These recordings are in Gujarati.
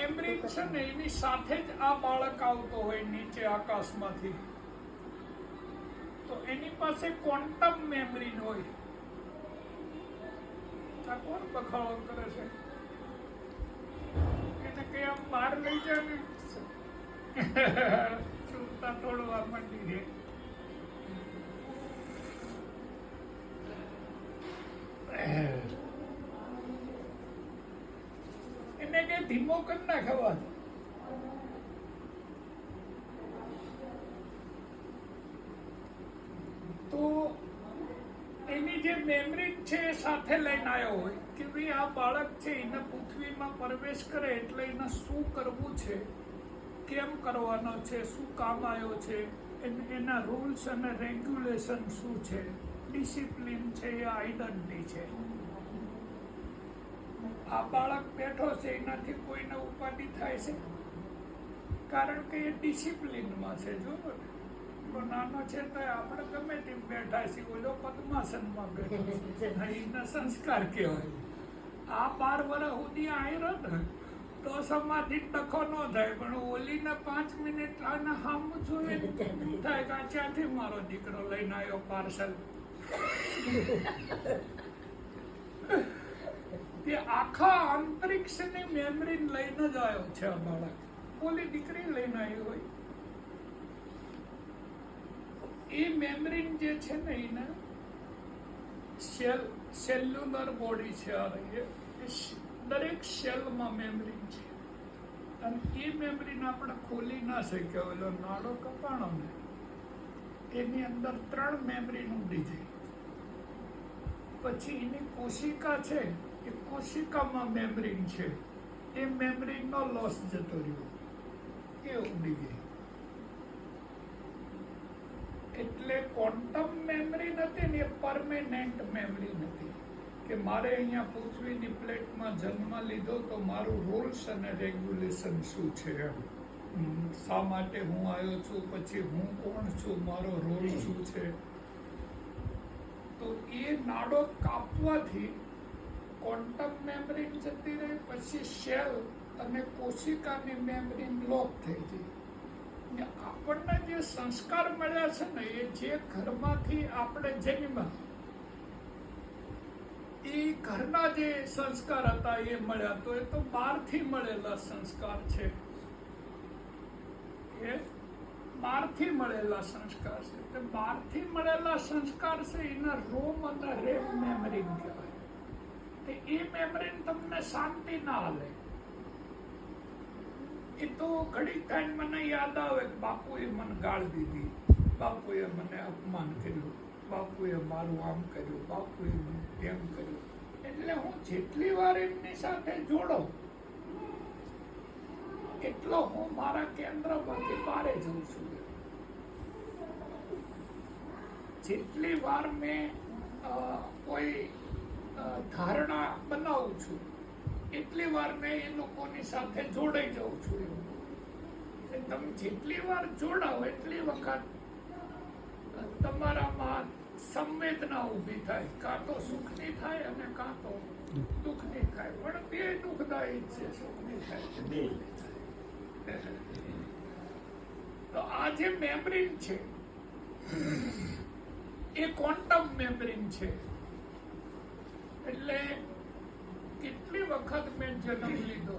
મેમ્બ્રેન છે ને એની સાથે જ આ બાળક આવતો હોય નીચે આકાશમાંથી, તો એની પાસે ક્વોન્ટમ મેમ્બ્રેન હોય. આ કોણ બખાડો કરે છે? એને કઈ આમ બહાર લઈ જાય ને ચૂંટતા તોડવા માંડી છે. એને કે ધીમો કરી નાખવા. તો એની જે મેમરી છે એ સાથે લઈને આવ્યો હોય કે ભાઈ આ બાળક છે એને પૃથ્વીમાં પ્રવેશ કરે એટલે એને શું કરવું છે, કેમ કરવાનો છે, શું કામ આવ્યો છે, એના રૂલ્સ અને રેગ્યુલેશન શું છે, ડિસિપ્લિન છે, આઈડેન્ટિટી છે. આ બાળક બેઠો છે એનાથી કોઈને ઉપાધિ થાય છે? કારણ કે એ ડિસિપ્લિનમાં છે. જો નાનો છે તો આપણે ગમે તેમ બેઠા છીએ, ઓલો પદ્માસનમાં બેઠો છે, એના સંસ્કાર કહેવાય. આ 12 વર્ષ સુધી આવ્યો ને તો સમાધિ ટકો ન થાય, પણ ઓલીને 5 મિનિટ આને સામું જોઈએ થાય કે ત્યાંથી મારો દીકરો લઈને આવ્યો પાર્સલ. તે આખા અંતરિક્ષની મેમરી લઈને જ આવ્યો છે આ બાળક. ઓલી દીકરી લઈને આવી હોય એ મેમરી જે છે ને એને સેલ્યુલર બોડી છે. આ રહી દરેક સેલમાં મેમરી છે, અને એ મેમરીને આપણે ખોલી ના શકીએ. ઓલો નાડો કપાણો ને એની અંદર 3 મેમરી ઉડી જાય. પછી એની કોશિકા છે, એ કોશિકામાં મેમ્બ્રેન છે, એ મેમ્બ્રેનનો લોસ જતો રહ્યો, એ ઉડી ગઈ. એટલે ક્વોન્ટમ મેમરી નથી ને, એ પરમેનન્ટ મેમરી નથી કે મારે અહીંયા પૃથ્વીની પ્લેટમાં જન્મ લીધો તો મારું રૂલ્સ અને રેગ્યુલેશન શું છે, શા માટે હું આવ્યો છું, પછી હું કોણ છું, મારો રોલ શું છે. તો એ નાડો કાપવાથી ક્વોન્ટમ મેમ્બ્રેન જતી રહે, પછી સેલ અને કોશિકાની મેમ્બ્રેન લોક થઈ જાય. આપણને જે સંસ્કાર મળ્યા છે ને, એ જે ઘરમાંથી આપણે જન્મ્યા એ ઘરના જે સંસ્કાર હતા એ મળ્યા, તો એ તો બહારથી મળેલા સંસ્કાર છે. એ બહારથી મળેલા સંસ્કાર છે. તે બહારથી મળેલા સંસ્કાર છે એના રોમ અને રેમ મેમરી કહેવાય. એ મેમરી તમને શાંતિ ના હાલે. એ તો ઘડી થાય મને યાદ આવે કે બાપુએ મને ગાળ દીધી, બાપુએ મને અપમાન કર્યું, બાપુએ મારું આમ કર્યું, બાપુએ મને તેમ કર્યું. એટલે હું જેટલી વાર એમની સાથે જોડો એટલો હું મારા કેન્દ્રમાંથી બહાર જઉં છું. જેટલી વાર મેં કોઈ ધારણા બનાવું છું એટલી વાર મેં એ લોકોની સાથે જોડાઈ જાઉં છું. તમે જેટલી વાર જોડાઓ એટલી વખત તમારામાં સંવેદના ઊભી થાય, કાં તો સુખની થાય અને કાં તો દુઃખની થાય, પણ બે દુઃખદાયી છે, સુખની થાય બે. તો આ જે મેમ્બ્રેન છે એ ક્વોન્ટમ મેમ્બ્રેન છે. એટલે કેટલી વખત મેં જન્મ લીધો,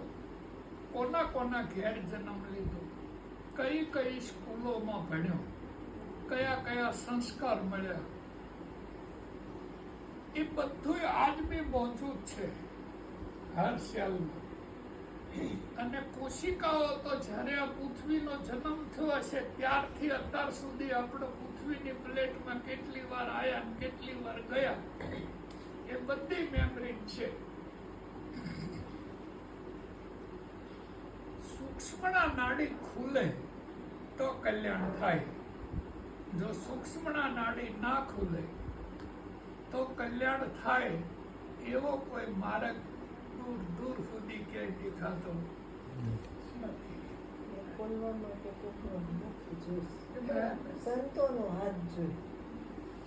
કોના કોના ઘેર જન્મ લીધો, કઈ કઈ સ્કૂલોમાં ભણ્યો, કયા કયા સંસ્કાર મળ્યા, એ બધું આજ બી મોજૂદ છે હર સેલમાં. અને કોશિકાઓ તો જ્યારે આ પૃથ્વીનો જન્મ થયો હશે ત્યારથી અત્યાર સુધી આપણે પૃથ્વીની પ્લેટમાં કેટલી વાર આવ્યા ને કેટલી વાર ગયા, એ બધી મેમરી છે. સૂક્ષ્મણા નાડી ખુલે તો કલ્યાણ થાય. જો સૂક્ષ્મણા નાડી ના ખુલે તો કલ્યાણ થાય એવો કોઈ માર્ગ દૂર દૂર સુધી ક્યાંય દેખાતો નથી.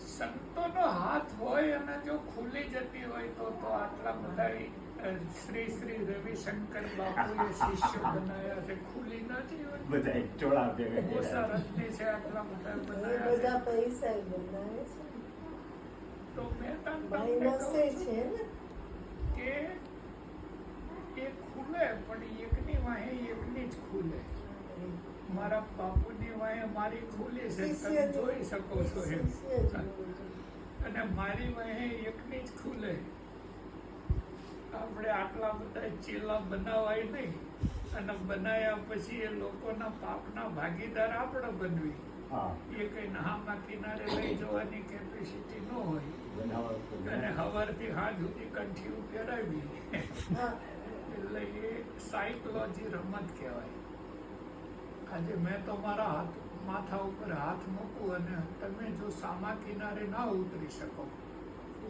સંતોનો હાથ હોય અને જો ખુલી જતી હોય તો આટલા બધા શ્રી શ્રી રવિશંકર બાપુએ શિષ્ય બનાવ્યા છે, ખુલી નથી હોય. બધા એક ચોળા ભેગા ઓછા કર્યા. રત્ની છે, આટલા બધા એ બનાવ્યા બધા છે. પૈસા બનાવે છે. તો મેં તમને માઇનસે કહું છે છું ને. કે એ ખુલે પણ એકની વાહે એકની જ ખુલે. મારા બાપુની વાહે મારી ખુલી છે, તમે જોઈ શકો છો એમ. શિષ્ય જ બોલું છું. અને મારી વાહે એકની જ ખુલે. આપણે આટલા બધા ચેલા બનાવાય નહીં, અને બનાવ્યા પછી એ લોકોના પાપના ભાગીદાર આપણે બનવી. હા, એ કઈ નહામાં કિનારે લઈ જવાની કેપેસિટી ન હોય. બનાવવા તો અને બનાવે. સવારથી હાથ સુધી કંઠીઓ પહેરાવી. હા, એટલે એ સાયકોલોજી રમત કહેવાય. આજે મેં તમારા હાથ માથા ઉપર હાથ મૂકું અને તમે જો સામા કિનારે ના ઉતરી શકો,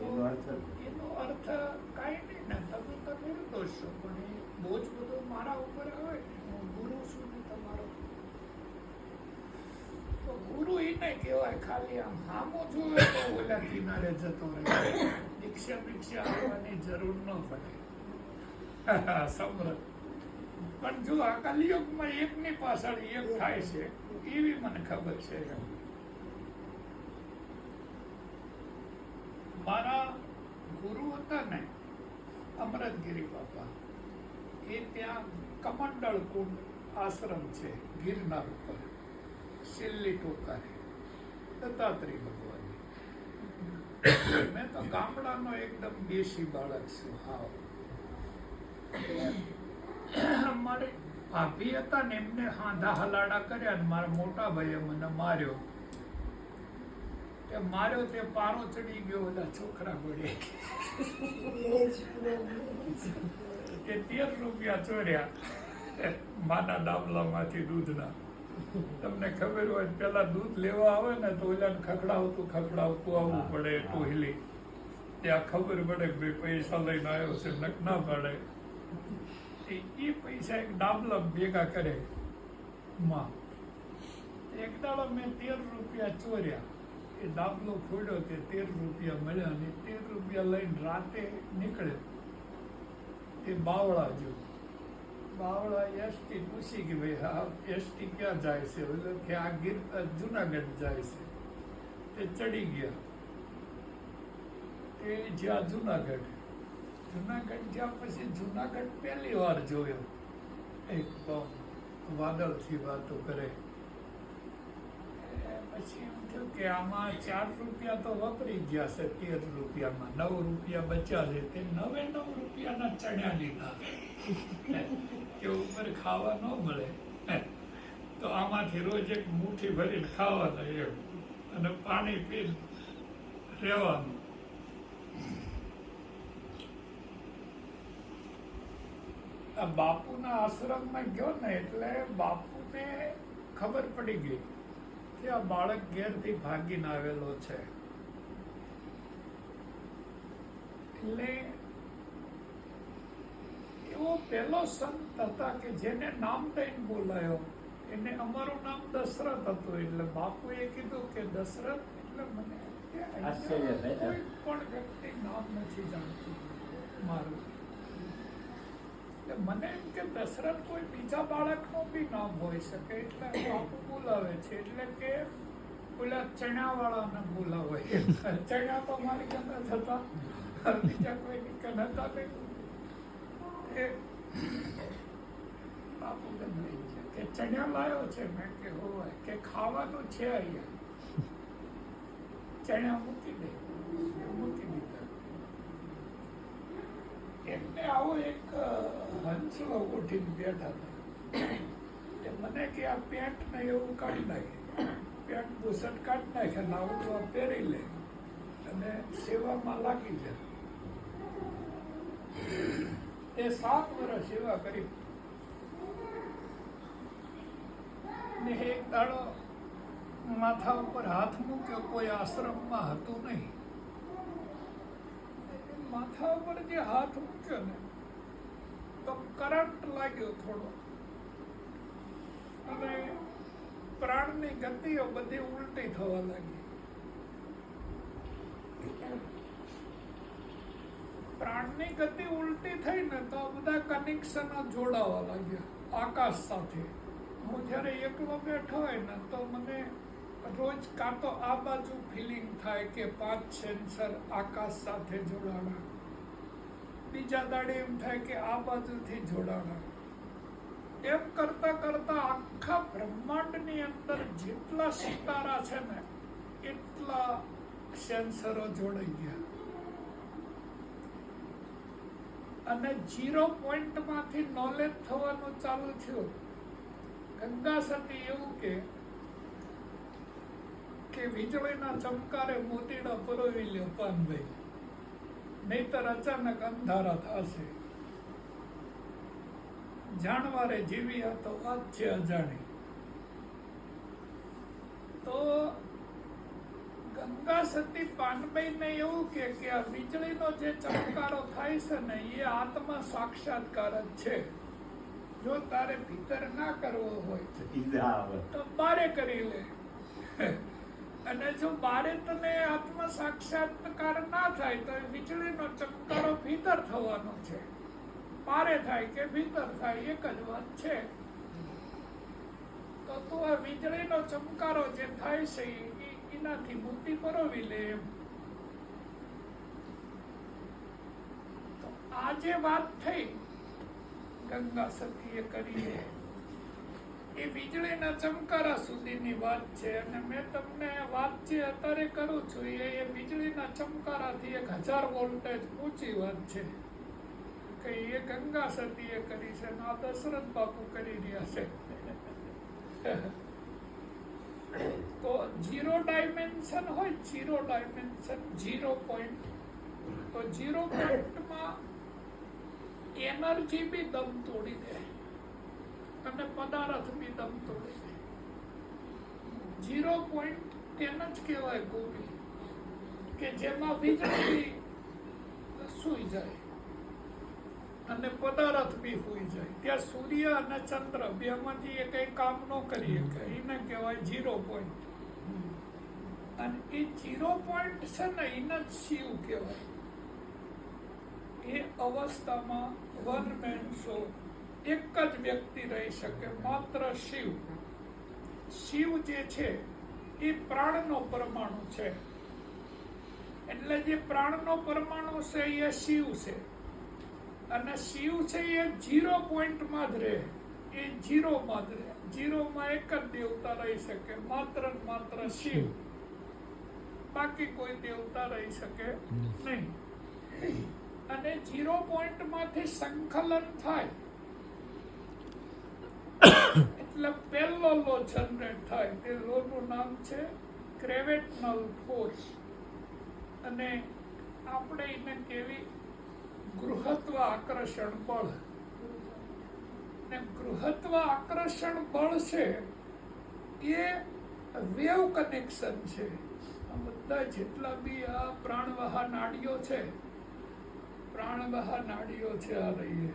એનો અર્થ એનો અર્થ કાંઈ નહીં ને, તમે તો નિર્દોષ છો. પણ એ બોજ બધો મારા ઉપર આવે ને, હું ગુરુ છું ને તમારો. તો ગુરુ એને કહેવાય ખાલી આમ હામો જોવે તો ઓલા કિનારે જતો રહે. દીક્ષા આવવાની જરૂર ન પડે. સમૃદ્ધ. પણ જો આ કલિયુગમાં એકની પાછળ એક થાય છે એવી મને ખબર છે. મારા ગુરુ હતા ને અમૃતગીરી બાપા, એ ત્યાં કમંડળ કુંડ આશ્રમ છે ગિરનાર ઉપર, સિલ્લી ટોકારે, દત્તાત્રેય ભગવાન. મેં તો ગામડાનો એકદમ દેશી બાળક છું. હાવ મારે ભાભી હતા ને, એમને હાંધા હલાડા કર્યા ને મારા મોટા ભાઈએ મને માર્યો. તે માર્યો તે પારો ચડી ગયો બધા છોકરા ગોળે. એ જ problem છે. કે 13 રૂપિયા ચોર્યા માના ડાબલામાંથી દૂધના. તમને ખબર હોય પેલા દૂધ લેવા આવે ને તો ઓલાને ખખડાવતું આવવું પડે ટોહલી. ત્યાં ખબર પડે કે ભાઈ પૈસા લઈને આવ્યો છે, નક ના પડે. એ પૈસા એક ડાબલા ભેગા કરે માં. એક દાડો મેં 13 રૂપિયા ચોર્યા. એ ડાબલો ફોડ્યો તે 13 રૂપિયા મળ્યા, અને 13 રૂપિયા લઈને રાતે નીકળ્યો. એ બાવળા જો બાવળા એસટી પૂછી કે ભાઈ હા એસટી ક્યાં જાય છે? એટલે કે આ જુનાગઢ જાય છે. તે ચડી ગયા. તે જ્યાં જુનાગઢ જ્યાં પછી જુનાગઢ પહેલી વાર જોયો. એક તો વાદળથી વાતો કરે. પછી એમ થયું કે આમાં 4 રૂપિયા તો વપરી ગયા છે 13 રૂપિયામાં, 9 રૂપિયા બચ્યા છે. તે 9 રૂપિયાના ચણ્યા લીધા કે ઉપર ખાવા ન મળે તો આમાંથી રોજ એક મુઠ્ઠી ભરીને ખાવાના એમ, અને પાણી પીને રહેવાનું. આ બાપુના આશ્રમમાં ગયો ને એટલે બાપુને ખબર પડી ગઈ કે આ બાળક ઘેરથી ભાગીને આવેલો છે. એટલે એવો પહેલો સંત હતા કે જેને નામ દઈને બોલાયો. એને અમારું નામ દશરથ હતું. એટલે બાપુએ કીધું કે દશરથ, એટલે મને કે આશ્ચર્ય થાય. કોઈ પણ વ્યક્તિ નામ નથી જાણતું મારું. એટલે મને એમ કે દશરથ કોઈ બીજા બાળકનું બી નામ હોઈ શકે. એટલે બાપુ બોલાવે છે. એટલે કે પેલા ચણાવાળાને બોલાવે. ચણા તો મારી કને હતા, બીજા કોઈ કને હતા નહીં. એ બાપુ ગમે કે ચણા લાવ્યો છે? મેં કે હોય. કે ખાવાનું છે અહીંયા, ચણા મૂકી દે. મૂકી દીધા. એમને આવો એક હંસલો ઉઠીને બેઠા હતા. મને કે આ પેન્ટ ને એવું કાઢી નાખે, પેન્ટ બુશર્ટ કાઢી નાખે, આવું તો પહેરી લે અને સેવામાં લાગી જાય. એ 7 વર્ષ સેવા કરી. ને એક દાડો માથા ઉપર હાથ મૂક્યો. કોઈ આશ્રમમાં હતું નહીં. માથા ઉપર જે હાથ મૂક્યો ને તો કરંટ લાગ્યો થોડો, અને પ્રાણની ગતિઓ બધી ઉલટી થવા લાગી. પ્રાણની ગતિ ઉલટી થઈ ને તો બધા કનેક્શનો જોડાવા લાગ્યા આકાશ સાથે. હું જ્યારે એકલો બેઠો હોય ને તો મને રોજ કાં તો આ બાજુ ફિલિંગ થાય કે 5 સેન્સર આકાશ સાથે જોડાણા, બીજા દાડે એમ થાય કે આ બાજુથી જોડાણા. એમ કરતા કરતા આખા બ્રહ્માંડની અંદર જેટલા સિતારા છે ને એટલા સેન્સરો જોડાઈ ગયા. અને 0 પોઈન્ટમાંથી નોલેજ થવાનું ચાલુ થયું. ગંગા સતી એવું કે વીજળીના ચમકારે મોતીડા પરોવી લ્યો પાનભાઈ, નહીતર અચાનક અંધારા થશે. જાણવારે જીવી આ તો વાત છે અજાણી. તો ગંગા સતી પાનભાઈને એવું કે આ વીજળીનો જે ચમકારો થાય છે ને એ આત્મા સાક્ષાત્કાર જ છે. જો તારે ભીતર ના કરવો હોય ઈજા આવે. તો બારે કરી લે. અને જો બારે તને આત્મ સાક્ષાત્કાર ના થાય તો વીજળીનો ચમકારો ભીતર થવાનો છે. બારે થાય કે ભીતર થાય એક જ વાત છે. તો તું આ વીજળીનો ચમકારો જે થાય છે એનાથી મોતી પરોવી લે એમ. તો આ જે વાત થઈ ગંગા સતીએ કરી એ વીજળીના ચમકારા સુધીની વાત છે. અને મેં તમને વાત જે અત્યારે કરું છું એ વીજળીના ચમકારાથી 1000 વોલ્ટેજ ઊંચી વાત છે કે એ ગંગા સતીએ કરી છે અને આ દશરથ બાપુ કરી રહ્યા છે. તો 0 ડાયમેન્શન હોય, 0 ડાયમેન્શન 0 પોઈન્ટ, તો 0 પોઈન્ટમાં એનર્જી બી દમ તોડી દે અને પદાર્થ બી દમ તોડી દે. 0 પોઈન્ટ તેને જ કહેવાય ગોપી, કે જેમાં વીજળી સૂઈ જાય અને પદાર્થ બી સૂઈ જાય. ત્યાં સૂર્ય અને ચંદ્ર બેમાંથી એ કઈ કામ ન કરી શકે, એને કહેવાય 0 પોઈન્ટ. અને એ 0 પોઈન્ટ છે ને એને જ શિવ કહેવાય. એ અવસ્થામાં વન મેન શો એક જ વ્યક્તિ રહી શકે, માત્ર શિવ. શિવ જે છે એ પ્રાણનો પરમાણુ છે. એટલે જે પ્રાણનો પરમાણુ છે એ શિવ છે. અને શિવ છે એ 0 પોઈન્ટમાં જ રહે, એ 0માં જ રહે. 0માં એક જ દેવતા રહી શકે, માત્ર ને માત્ર શિવ. બાકી કોઈ દેવતા રહી શકે નહીં. અને 0 પોઈન્ટમાંથી સંકલન થાય એટલે પહેલો લો જનરેટ થાય. તે લોનું નામ છે ગ્રેવિટેશનલ ફોર્સ. અને આપણે એને કેવી ગૃહત્વ આકર્ષણ બળ. ને ગૃહત્વ આકર્ષણ બળ છે એ વેવ કનેક્શન છે. આ બધા જેટલા બી આ પ્રાણવાહા નાડીઓ છે, પ્રાણવાહા નાડીઓ છે. આ રહીએ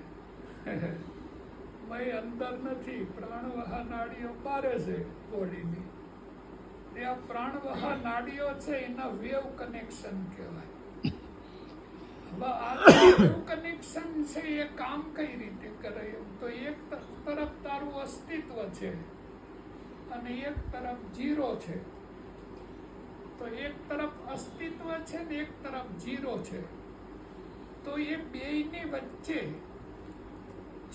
ભાઈ અંદર નથી, પ્રાણવાહા નાડીઓ બારે છે બોડીની. એ આ પ્રાણવાહા નાડીઓ છે એના વેવ કનેક્શન કહેવાય. હવે આ વેવ કનેક્શન છે એ કામ કઈ રીતે કરે? તો એક તરફ તારું અસ્તિત્વ છે અને એક તરફ 0 છે. તો એક તરફ અસ્તિત્વ છે ને એક તરફ 0 છે. તો એ બેયની વચ્ચે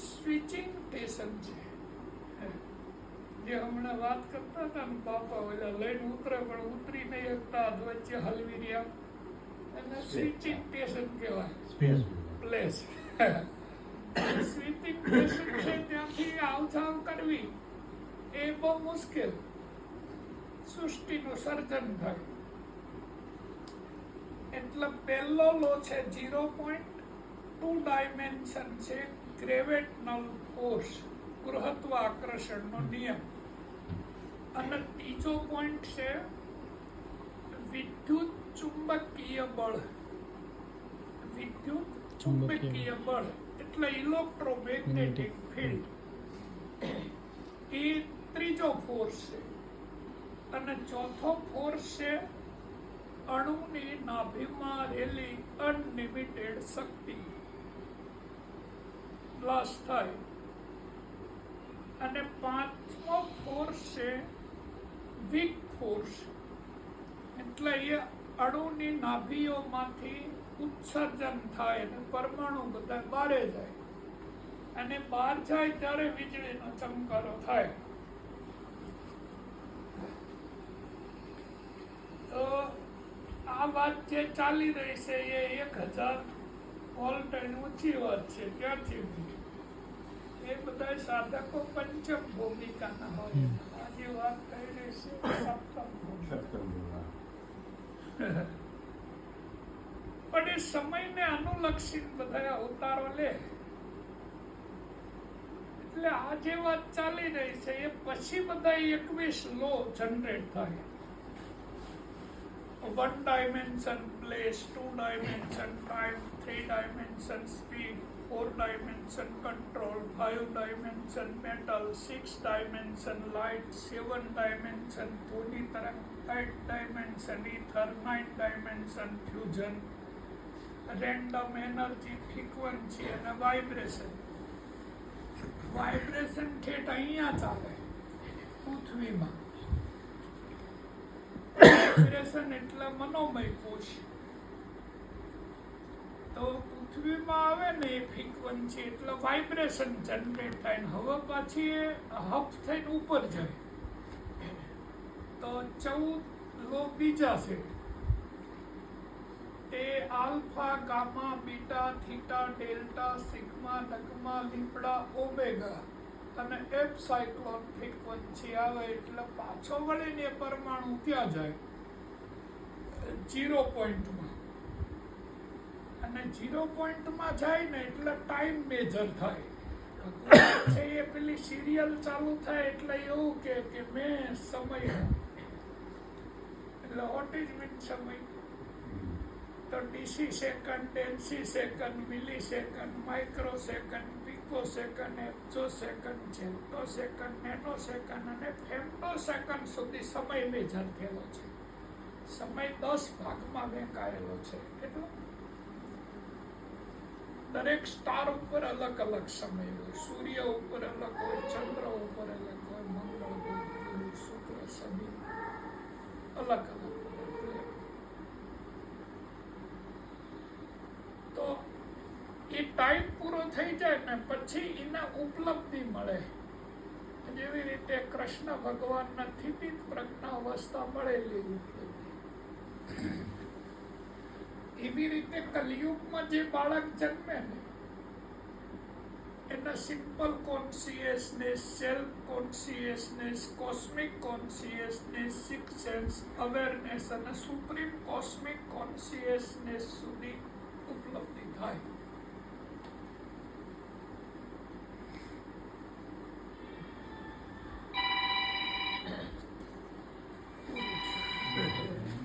સ્વિચિંગ સ્ટેશન છે. જે હમણાં વાત કરતા હતા ને બાપા, ઓલા લઈને ઉતરે પણ ઉતરી નહીં શકતા, વચ્ચે હલવી રહ્યા, એને સ્વિચિંગ સ્ટેશન કહેવાય. પ્લેસ સ્વિચિંગ સ્ટેશન છે, ત્યાંથી આવજાવ કરવી એ બહુ મુશ્કેલ. સૃષ્ટિનું સર્જન થાય. એટલે પહેલો લો છે 0 પોઈન્ટ. 2 ડાયમેન્શન છે ગ્રેવિટેશનલ ફોર્સ, ગૃહત્વ આકર્ષણનો નિયમ. અને ત્રીજો પોઈન્ટ છે વિદ્યુત ચુંબકીય બળ. વિદ્યુત ચુંબકીય બળ એટલે ઇલેક્ટ્રોમેગ્નેટિક ફિલ્ડ. એ ત્રીજો ફોર્સ છે. અને ચોથો ફોર્સ છે અણુની નાભીમાં રહેલી અનલિમિટેડ શક્તિ બ્લાસ્ટ થાય. અને પાંચમો ફોર્સ છે વીક ફોર્સ, એટલે એ અણુની નાભીઓમાંથી ઉત્સર્જન થાય અને પરમાણુ બધા બહાર જાય, અને બહાર જાય ત્યારે વીજળીનો ચમકારો થાય. તો આ વાત જે ચાલી રહી છે એ 1000 વોલ્ટ ઊંચી વાત છે. ત્યાંથી એ બધા સાધકો પંચમ ભૂમિકાના હોય. આજે વાત થઈ રહી છે સપ્તમ ભૂમિકા. પણ એ સમયને અનુલક્ષી બધા અવતારો લે. એટલે આ જે વાત ચાલી રહી છે એ પછી બધા 21 લો જનરેટ થાય. 1 dimension place, 2 dimension time, 3 dimension speed, 4 dimension control, 5 dimension metal, 6 dimension light, 7 dimension ધ્વનિ તરંગ, 8 dimension ether, 9 dimension fusion, random energy, frequency અને vibration. વાઇબ્રેશન ઠેઠ અહીંયા ચાલે પૃથ્વીમાં. વાઇબ્રેશન એટલે મનોમય કોશ. તો પૃથ્વીમાં આવે ને એ ફ્રીક્વન્સી એટલે વાઇબ્રેશન જનરેટ થાય ને હવે પાછી એ હફ થઈને ઉપર જાય. તો 14 લો બીજા છે તે alpha, gamma, beta, theta, delta, sigma, લગ્મા, લીબડા, ઓમેગા અને એપ્સાયક્લોન ફ્રીક્વન્સી આવે એટલે પાછો વળીને પરમાણુ ત્યાં જાય 0 પોઈન્ટમાં. અને 0 પોઈન્ટમાં જાય ને એટલે ટાઈમ મેજર થાય. છે એ પેલી સિરિયલ ચાલુ થાય એટલે એવું કે મેં સમય, એટલે વોટ ઇઝ મીન સમય? તો DC second, NC second, millisecond, microsecond, picosecond, એપ્સો second, zeptosecond, nanosecond અને ફેમ્ટો સેકન્ડ સુધી સમય મેજર થયેલો છે. સમય 10 ભાગમાં વહેંચાયેલો છે. કેટલો? દરેક સ્ટાર ઉપર અલગ અલગ સમય હોય. સૂર્ય ઉપર અલગ હોય, ચંદ્ર ઉપર અલગ હોય, મંગળ હોય, શુક્ર, શનિ અલગ અલગ. તો એ ટાઈમ પૂરો થઈ જાય ને પછી એને ઉપલબ્ધિ મળે. જેવી રીતે કૃષ્ણ ભગવાનના સ્થિતિત પ્રજ્ઞા અવસ્થા મળેલી ઉપલબ્ધિ. એવી રીતે કલયુગમાં જે બાળક જન્મે ને એના simple consciousness, self consciousness, cosmic consciousness, six sense awareness અને સુપ્રીમ કોસ્મિક કોન્શિયસનેસ સુધી ઉપલબ્ધ